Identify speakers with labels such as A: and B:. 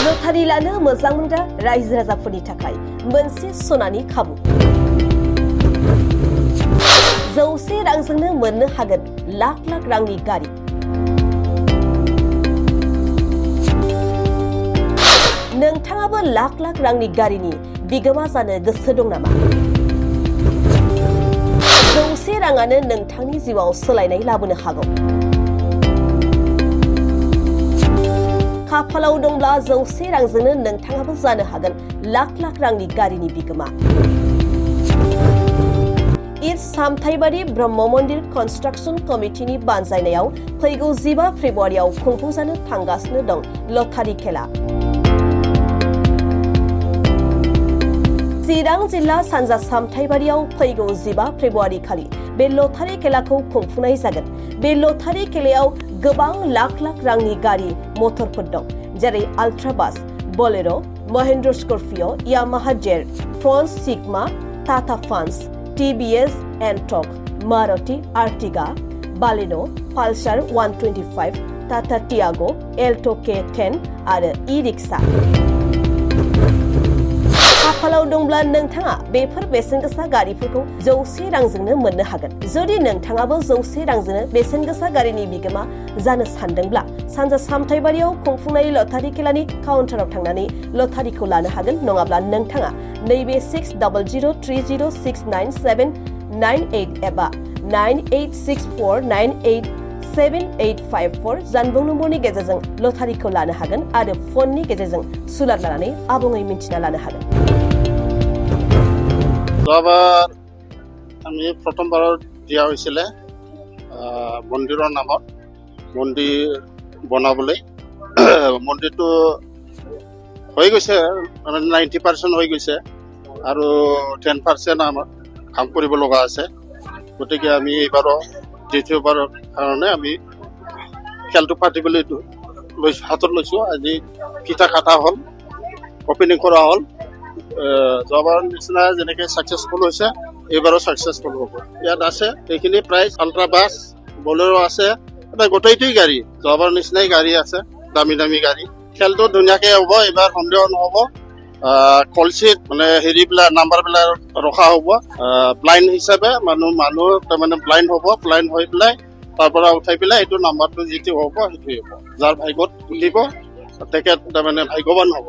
A: lottery लानो मोजां मोनग्रा रायजो राजाफोरनि थाखाय मोनसे सनानि खाबु 100 रांजोंनो मोननो हागोन लाख लाख रांनि गारि नोंथाङाबो लाख लाख रांनि गारिनि बिगोमा जानो गोसो दं नामा 100 राङानो नोंथांनि जिउआव सोलायनाय लाबोनो हागौ खाफालाव दंब्ला 100 रांजोंनो नोंथाङाबो जानो हागोन लाख लाख रांनि गारिनि बिगोमा इट सामथाइबारि ब्रह्म मन्दिर कन्स्ट्राक्शन कमिटिनि बानजायनायाव फैगौ 15 फेब्रुवारियाव खुंफुंजानो थांगासिनो दं लटारि खेला चिरां जिल्ला सानजा सामथाइबारियाव फैगौ 15 फेब्रुवारि खालि बे लटारि खेलाखौ खुंफुंनाय जागोन बे लटारि खेलायाव गोबां लाख लाख रांनि गारि मटरफोर दं जेरै आल्ट्रा bus Bolero Mahindra Scorpio Yamaha jet front Sigma Tata फान्स टीवीएस एंटॉक Maruti Ertiga Baleno Pulsar 125 Tata Tiago Alto K10 आरो ई-रिक्शा खाफालाव दंब्ला नोंथाङा बेफोर बेसेनगोसा गारिफोरखौ 100 रांजोंनो मोननो हागोन जुदि नोंथाङाबो 100 रांजोंनो बेसेनगोसा गारिनि बिगोमा जानो सानदोंब्ला सानजा सामथाइबारियाव खुंफुंनाय लटारि खेलानि काउन्टाराव थांनानै लटारिखौ लानो हागोन नङाब्ला नोंथाङा नैबे 6003069798 एबा 9864987854 जानबुं नम्बरनि गेजेरजों लटारिखौ लानो हागोन आरो फननि गेजेरजों सुलाद लानानै आबुङै मिन्थिना लानो हागोन
B: যোৱাবাৰ আমি প্ৰথমবাৰত দিয়া হৈছিলে মন্দিৰৰ নামত মন্দিৰ বনাবলৈ মন্দিৰটো হৈ গৈছে মানে 90% হৈ গৈছে আৰু 10% আমাৰ কাম কৰিব লগা আছে গতিকে আমি এইবাৰো দ্বিতীয়বাৰৰ কাৰণে আমি খেলটো পাতিবলৈ হাতত লৈছোঁ আজি ফিটা কাটা হ'ল অপেনিং কৰা হ'ল যোৱাবাৰ নিচিনা যেনেকৈ ছাকচেছফুল হৈছে এইবাৰো ছাকচেছফুল হ'ব ইয়াত আছে এইখিনি প্ৰাইজ আল্ট্ৰা বাছ বলেৰো আছে এটা গোটেইটোৱেই গাড়ী যোৱাবাৰ নিচিনাই গাড়ী আছে দামী দামী গাড়ী খেলটো ধুনীয়াকৈ হ'ব এইবাৰ সন্দেহ নহ'ব কলচিত মানে হেৰিবিলাক নাম্বাৰবিলাক ৰখা হ'ব ব্লাইণ্ড হিচাপে মানুহ তাৰমানে ব্লাইণ্ড হ'ব ব্লাইণ্ড হৈ পেলাই তাৰ পৰা উঠাই পেলাই এইটো নাম্বাৰটো যিটো হ'ব সেইটোৱে হ'ব যাৰ ভাগ্যত উঠিব তেখেত তাৰমানে ভাগ্যৱান হ'ব